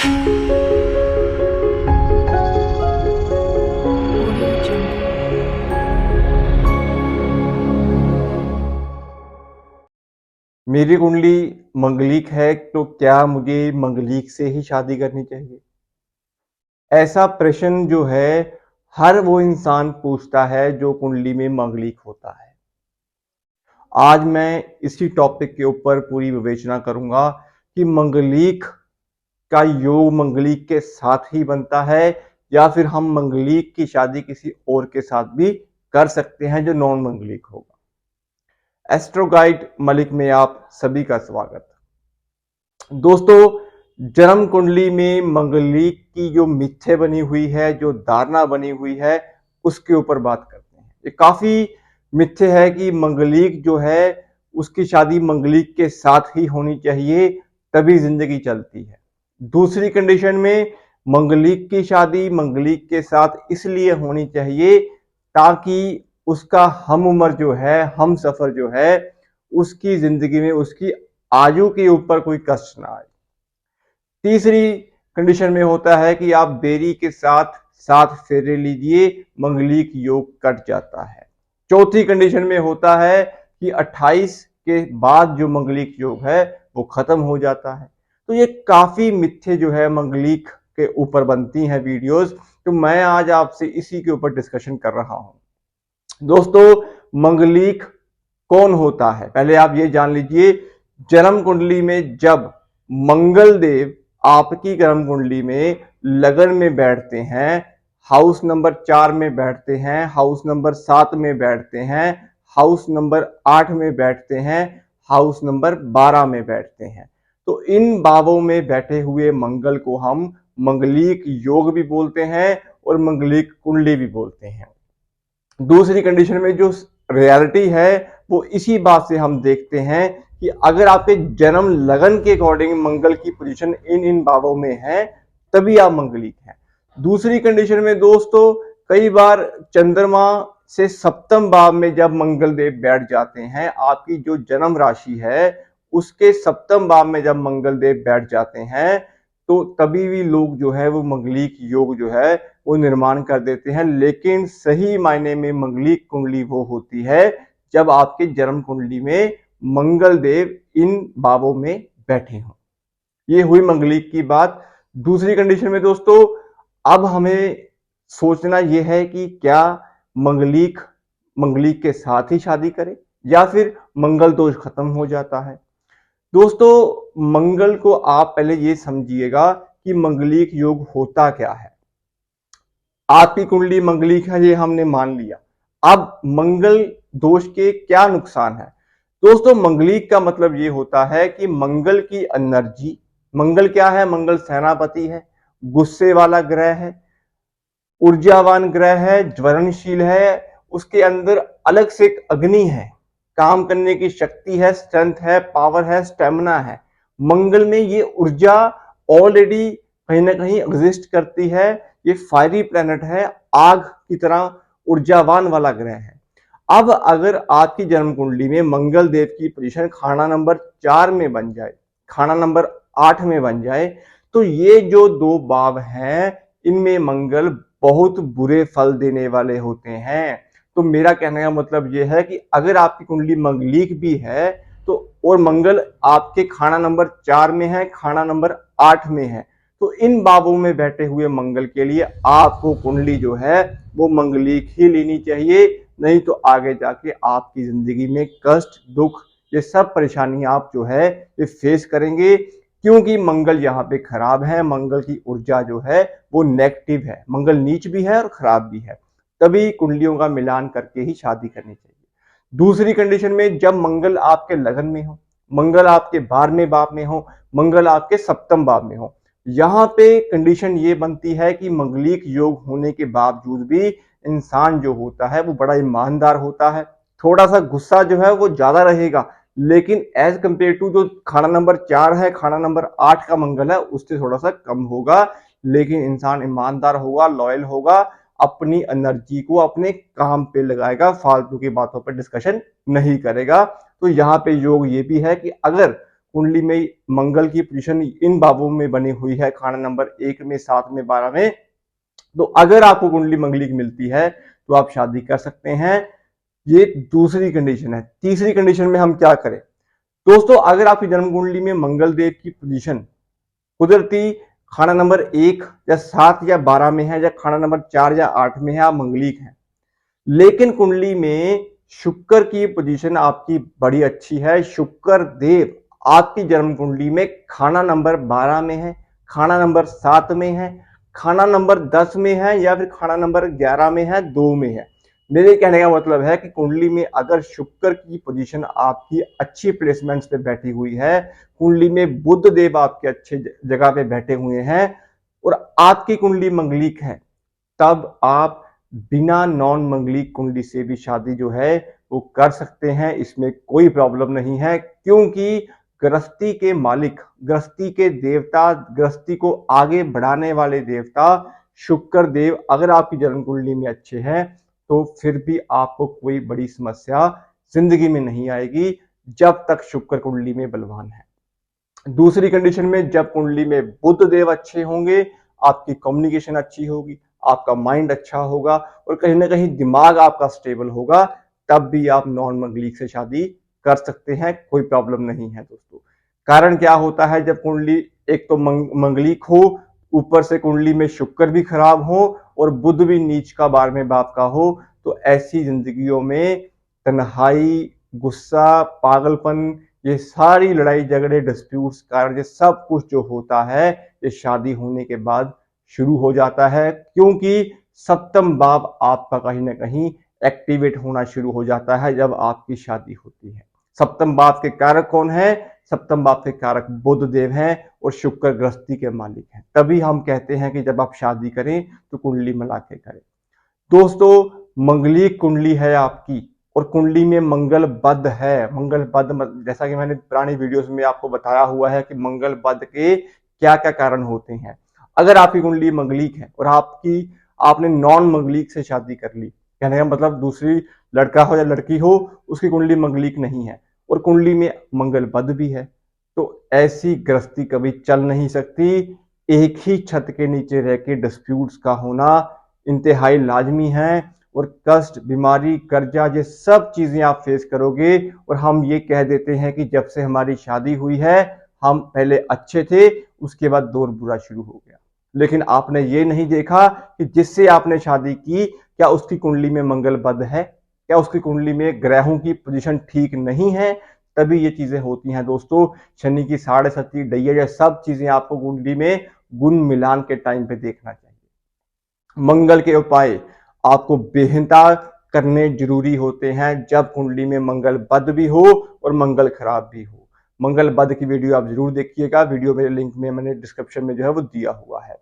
मेरी कुंडली मंगलिक है तो क्या मुझे मंगलिक से ही शादी करनी चाहिए? ऐसा प्रश्न जो है हर वो इंसान पूछता है जो कुंडली में मंगलिक होता है। आज मैं इसी टॉपिक के ऊपर पूरी विवेचना करूंगा कि मंगलिक का योग मंगलिक के साथ ही बनता है या फिर हम मंगलिक की शादी किसी और के साथ भी कर सकते हैं जो नॉन मंगलिक होगा। एस्ट्रो गाइड मलिक में आप सभी का स्वागत। दोस्तों, जन्म कुंडली में मंगलिक की जो मिथ्या बनी हुई है, जो धारणा बनी हुई है, उसके ऊपर बात करते हैं। ये काफी मिथ्या है कि मंगलिक जो है उसकी शादी मंगलिक के साथ ही होनी चाहिए, तभी जिंदगी चलती है। दूसरी कंडीशन में मंगलिक की शादी मंगलिक के साथ इसलिए होनी चाहिए ताकि उसका हम उम्र जो है, हम सफर जो है, उसकी जिंदगी में उसकी आयु के ऊपर कोई कष्ट ना आए। तीसरी कंडीशन में होता है कि आप बेरी के साथ 7 फेरे लीजिए, मंगलिक योग कट जाता है। चौथी कंडीशन में होता है कि 28 के बाद जो मंगलिक योग है वो खत्म हो जाता है। तो ये काफी मिथ्ये जो है मंगलिक के ऊपर बनती हैं वीडियोस, तो मैं आज आपसे इसी के ऊपर डिस्कशन कर रहा हूं। दोस्तों, मंगलिक कौन होता है पहले आप ये जान लीजिए। जन्म कुंडली में जब मंगल देव आपकी जन्म कुंडली में लगन में बैठते हैं, हाउस नंबर 4 में बैठते हैं, हाउस नंबर 7 में बैठते हैं, हाउस नंबर 8 में बैठते हैं, हाउस नंबर 12 में बैठते हैं, तो इन भावों में बैठे हुए मंगल को हम मंगलिक योग भी बोलते हैं और मंगलिक कुंडली भी बोलते हैं। दूसरी कंडीशन में जो रियलिटी है वो इसी बात से हम देखते हैं कि अगर आपके जन्म लगन के अकॉर्डिंग मंगल की पोजीशन इन भावों में है, तभी आप मंगलिक हैं। दूसरी कंडीशन में दोस्तों, कई बार चंद्रमा से सप्तम भाव में जब मंगल देव बैठ जाते हैं, आपकी जो जन्म राशि है उसके सप्तम भाव में जब मंगल देव बैठ जाते हैं, तो तभी भी लोग जो है वो मंगलिक योग जो है वो निर्माण कर देते हैं। लेकिन सही मायने में मंगलिक कुंडली वो होती है जब आपके जन्म कुंडली में मंगल देव इन भावों में बैठे हों। ये हुई मंगलिक की बात। दूसरी कंडीशन में दोस्तों, अब हमें सोचना यह है कि क्या मंगलिक मंगलिक के साथ ही शादी करें या फिर मंगल दोष खत्म हो जाता है। दोस्तों, मंगल को आप पहले ये समझिएगा कि मंगलिक योग होता क्या है। आपकी कुंडली मंगलिक है, ये हमने मान लिया। अब मंगल दोष के क्या नुकसान है? दोस्तों, मंगलिक का मतलब ये होता है कि मंगल की एनर्जी, मंगल क्या है? मंगल सेनापति है, गुस्से वाला ग्रह है, ऊर्जावान ग्रह है, ज्वलनशील है, उसके अंदर अलग से एक अग्नि है, काम करने की शक्ति है, स्ट्रेंथ है, पावर है, स्टेमिना है। मंगल में ये ऊर्जा ऑलरेडी कहीं ना कहीं एग्जिस्ट करती है। ये फायरी प्लेनेट है, आग की तरह ऊर्जावान वाला ग्रह है। अब अगर आपकी जन्म कुंडली में मंगल देव की पोजीशन खाना नंबर 4 में बन जाए, खाना नंबर 8 में बन जाए, तो ये जो दो भाव हैं इनमें मंगल बहुत बुरे फल देने वाले होते हैं। तो मेरा कहने का मतलब यह है कि अगर आपकी कुंडली मंगलिक भी है तो और मंगल आपके खाना नंबर 4 में है, खाना नंबर 8 में है, तो इन भावों में बैठे हुए मंगल के लिए आपको कुंडली जो है वो मंगलिक ही लेनी चाहिए। नहीं तो आगे जाके आपकी जिंदगी में कष्ट, दुख, ये सब परेशानी आप जो है ये फेस करेंगे, क्योंकि मंगल यहाँ पे खराब है। मंगल की ऊर्जा जो है वो नेगेटिव है, मंगल नीच भी है और खराब भी है। तभी कुंडलियों का मिलान करके ही शादी करनी चाहिए। दूसरी कंडीशन में जब मंगल आपके लगन में हो, मंगल आपके 12वें भाव में हो, मंगल आपके सप्तम भाव में हो, यहाँ पे कंडीशन ये बनती है कि मंगलिक योग होने के बावजूद भी इंसान जो होता है वो बड़ा ईमानदार होता है। थोड़ा सा गुस्सा जो है वो ज्यादा रहेगा, लेकिन एज कंपेयर टू जो खाना नंबर 4 है, खाना नंबर 8 का मंगल है, उससे थोड़ा सा कम होगा। लेकिन इंसान ईमानदार होगा, लॉयल होगा, अपनी एनर्जी को अपने काम पे लगाएगा, फालतू की बातों पर डिस्कशन नहीं करेगा। तो यहाँ पे योग ये भी है कि अगर कुंडली में मंगल की पोजीशन इन भावों में बनी हुई है, खाना नंबर 1 में, 7 में, 12 में, तो अगर आपको कुंडली मंगलिक मिलती है तो आप शादी कर सकते हैं। ये दूसरी कंडीशन है। तीसरी कंडीशन में हम क्या करें दोस्तों, अगर आपकी जन्म कुंडली में मंगल देव की पोजीशन कुदरती खाना नंबर 1 या 7 या 12 में है, या खाना नंबर 4 या 8 में है, आप मंगलिक हैं, लेकिन कुंडली में शुक्र की पोजीशन आपकी बड़ी अच्छी है, शुक्र देव आपकी जन्म कुंडली में खाना नंबर 12 में है, खाना नंबर 7 में है, खाना नंबर 10 में है, या फिर खाना नंबर 11 में है, 2 में है। मेरे कहने का मतलब है कि कुंडली में अगर शुक्र की पोजीशन आपकी अच्छी प्लेसमेंट्स पे बैठी हुई है, कुंडली में बुध देव आपके अच्छे जगह पे बैठे हुए हैं, और आपकी कुंडली मंगलिक है, तब आप बिना नॉन मंगलिक कुंडली से भी शादी जो है वो कर सकते हैं। इसमें कोई प्रॉब्लम नहीं है, क्योंकि गृहस्थी के मालिक, गृहस्थी के देवता, गृहस्थी को आगे बढ़ाने वाले देवता शुक्र देव अगर आपकी जन्म कुंडली में अच्छे हैं, तो फिर भी आपको कोई बड़ी समस्या जिंदगी में नहीं आएगी, जब तक शुक्र कुंडली में बलवान है। दूसरी कंडीशन में जब कुंडली में बुध देव अच्छे होंगे, आपकी कम्युनिकेशन अच्छी होगी, आपका माइंड अच्छा होगा, और कहीं ना कहीं दिमाग आपका स्टेबल होगा, तब भी आप नॉन मंगलिक से शादी कर सकते हैं, कोई प्रॉब्लम नहीं है दोस्तों। कारण क्या होता है, जब कुंडली एक तो मंगलिक हो, ऊपर से कुंडली में शुक्र भी खराब हो, और बुध भी नीच का 12वें भाव का हो, तो ऐसी जिंदगियों में तन्हाई, गुस्सा, पागलपन, ये सारी लड़ाई झगड़े, डिस्प्यूट्स, कारण, ये सब कुछ जो होता है, ये शादी होने के बाद शुरू हो जाता है, क्योंकि सप्तम भाव आपका कहीं ना कहीं एक्टिवेट होना शुरू हो जाता है जब आपकी शादी होती है। सप्तम भाव के कारक कौन है? सप्तम भाव के कारक बुध देव हैं, और शुक्र गृहस्थी के मालिक हैं। तभी हम कहते हैं कि जब आप शादी करें तो कुंडली मिला के करें। दोस्तों, मंगलिक कुंडली है आपकी, और कुंडली में मंगल बद है, मंगल बद, जैसा कि मैंने पुरानी वीडियोस में आपको बताया हुआ है कि मंगल बद के क्या क्या कारण होते हैं। अगर आपकी कुंडली मंगलिक है और आपने नॉन मंगलिक से शादी कर ली, कहने का मतलब दूसरी लड़का हो या लड़की हो, उसकी कुंडली मंगलिक नहीं है और कुंडली में मंगल बद भी है, तो ऐसी गृहस्थी कभी चल नहीं सकती। एक ही छत के नीचे रह के डिस्प्यूट्स का होना इंतहाई लाजमी है, और कष्ट, बीमारी, कर्जा, ये सब चीजें आप फेस करोगे। और हम ये कह देते हैं कि जब से हमारी शादी हुई है, हम पहले अच्छे थे, उसके बाद दौर बुरा शुरू हो गया। लेकिन आपने ये नहीं देखा कि जिससे आपने शादी की, क्या उसकी कुंडली में मंगल बद है, क्या उसकी कुंडली में ग्रहों की पोजीशन ठीक नहीं है, तभी ये चीजें होती हैं दोस्तों। शनि की 7.5 डैया, ये सब चीजें आपको कुंडली में गुण मिलान के टाइम पे देखना चाहिए। मंगल के उपाय आपको बेहता करने जरूरी होते हैं, जब कुंडली में मंगल बद भी हो और मंगल खराब भी हो। मंगल बद की वीडियो आप जरूर देखिएगा, वीडियो मेरे लिंक में मैंने डिस्क्रिप्शन में जो है वो दिया हुआ है।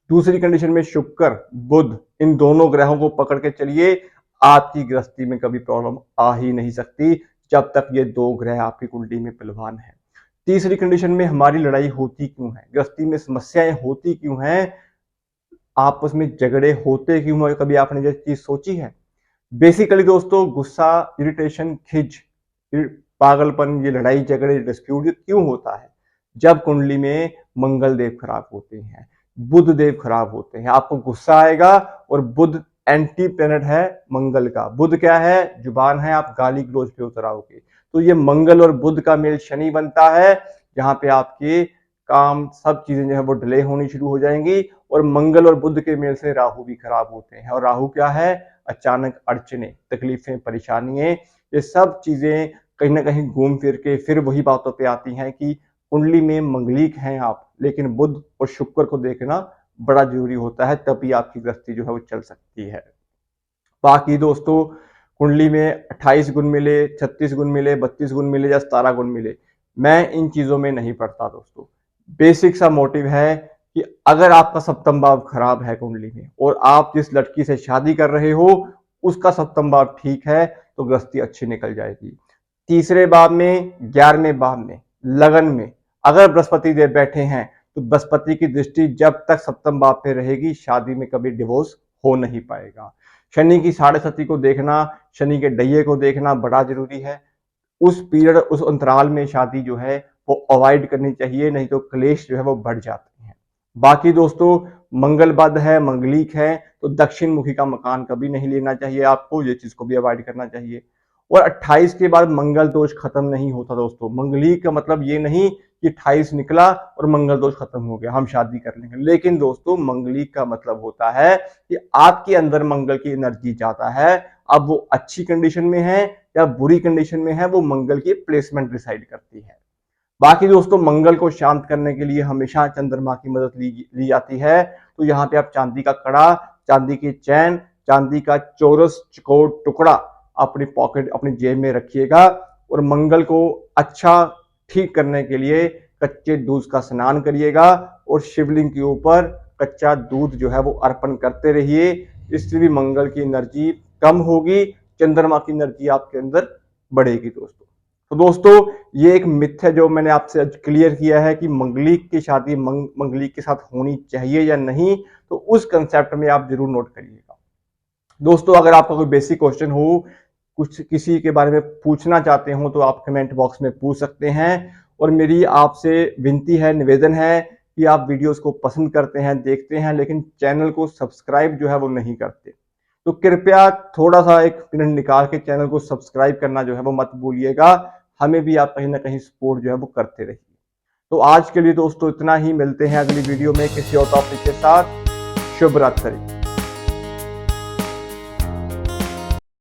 दूसरी कंडीशन में शुक्र, बुध, इन दोनों ग्रहों को पकड़ के चलिए, आपकी गृहस्थी में कभी प्रॉब्लम आ ही नहीं सकती, जब तक ये दो ग्रह आपकी कुंडली में बलवान है। तीसरी कंडीशन में हमारी लड़ाई होती क्यों है, गृहस्थी में समस्याएं होती क्यों हैं, आपस में झगड़े होते क्यों हैं, कभी आपने ये चीज सोची है? बेसिकली दोस्तों, गुस्सा, इरिटेशन, खिज, पागलपन, ये लड़ाई झगड़े, डिस्प्यूट, ये क्यों होता है? जब कुंडली में मंगल देव खराब होते हैं, बुध देव खराब होते हैं, आपको गुस्सा आएगा। और बुध एंटी प्लेनेट है मंगल का। बुध क्या है? जुबान है, आप गाली गलौज पे उतर आओगे। तो ये मंगल और बुध का मेल शनि बनता है, जहां पे आपके काम, सब चीजें जो है वो डिले होनी शुरू हो जाएंगी। और मंगल और बुध के मेल से राहु भी खराब होते हैं, और राहु क्या है? अचानक अड़चने, तकलीफें, परेशानियां, ये सब चीजें कहीं ना कहीं घूम फिर के फिर वही बातों पे आती हैं कि कुंडली में मंगलिक हैं आप, लेकिन बुध और शुक्र को देखना बड़ा जरूरी होता है, तभी आपकी गृहस्थी जो है वो चल सकती है। बाकी दोस्तों, कुंडली में 28 गुण मिले, 36 गुण मिले, 32 गुण मिले या 17 गुण मिले, मैं इन चीजों में नहीं पड़ता दोस्तों। बेसिक सा मोटिव है कि अगर आपका सप्तम भाव खराब है कुंडली में, और आप जिस लड़की से शादी कर रहे हो उसका सप्तम भाव ठीक है, तो गृहस्थी अच्छी निकल जाएगी। तीसरे भाव में, 11वें भाव में, लगन में अगर बृहस्पति देव बैठे हैं, तो बृहस्पति की दृष्टि जब तक सप्तम भाव पे रहेगी, शादी में कभी डिवोर्स हो नहीं पाएगा। शनि की 7.5 को देखना, शनि के डैये को देखना बड़ा जरूरी है। उस पीरियड, उस अंतराल में शादी जो है वो अवॉइड करनी चाहिए, नहीं तो क्लेश जो है वो बढ़ जाते हैं। बाकी दोस्तों, मंगलबद है, मंगलीक है, तो दक्षिण मुखी का मकान कभी नहीं लेना चाहिए आपको, ये चीज को भी अवॉइड करना चाहिए। और 28 के बाद मंगल दोष खत्म नहीं होता दोस्तों। मंगलीक का मतलब ये नहीं कि 28 निकला और मंगल दोष खत्म हो गया, हम शादी कर लेंगे। लेकिन दोस्तों, मंगलीक का मतलब होता है कि आपके अंदर मंगल की एनर्जी जाता है। अब वो अच्छी कंडीशन में है या बुरी कंडीशन में है, वो मंगल की प्लेसमेंट डिसाइड करती है। बाकी दोस्तों, मंगल को शांत करने के लिए हमेशा चंद्रमा की मदद ली जाती है। तो यहाँ पे आप चांदी का कड़ा, चांदी की चैन, चांदी का चौरस चौकोर टुकड़ा अपनी पॉकेट, अपनी जेब में रखिएगा। और मंगल को अच्छा ठीक करने के लिए कच्चे दूध का स्नान करिएगा और शिवलिंग के ऊपर कच्चा दूध जो है वो अर्पण करते रहिए। इससे भी मंगल की एनर्जी कम होगी, चंद्रमा की एनर्जी आपके अंदर बढ़ेगी दोस्तों। तो दोस्तों, ये एक मिथ है जो मैंने आपसे आज क्लियर किया है कि मंगलीक की शादी मंगलीक के साथ होनी चाहिए या नहीं। तो उस कंसेप्ट में आप जरूर नोट करिएगा दोस्तों। अगर आपका कोई बेसिक क्वेश्चन हो, कुछ किसी के बारे में पूछना चाहते हो, तो आप कमेंट बॉक्स में पूछ सकते हैं। और मेरी आपसे विनती है, निवेदन है कि आप वीडियोस को पसंद करते हैं, देखते हैं, लेकिन चैनल को सब्सक्राइब जो है वो नहीं करते। तो कृपया थोड़ा सा एक मिनट निकाल के चैनल को सब्सक्राइब करना जो है वो मत भूलिएगा। हमें भी आप कहीं ना कहीं सपोर्ट जो है वो करते रहिए। तो आज के लिए दोस्तों इतना ही, मिलते हैं अगली वीडियो में किसी और टॉपिक के साथ। शुभ रात्रि।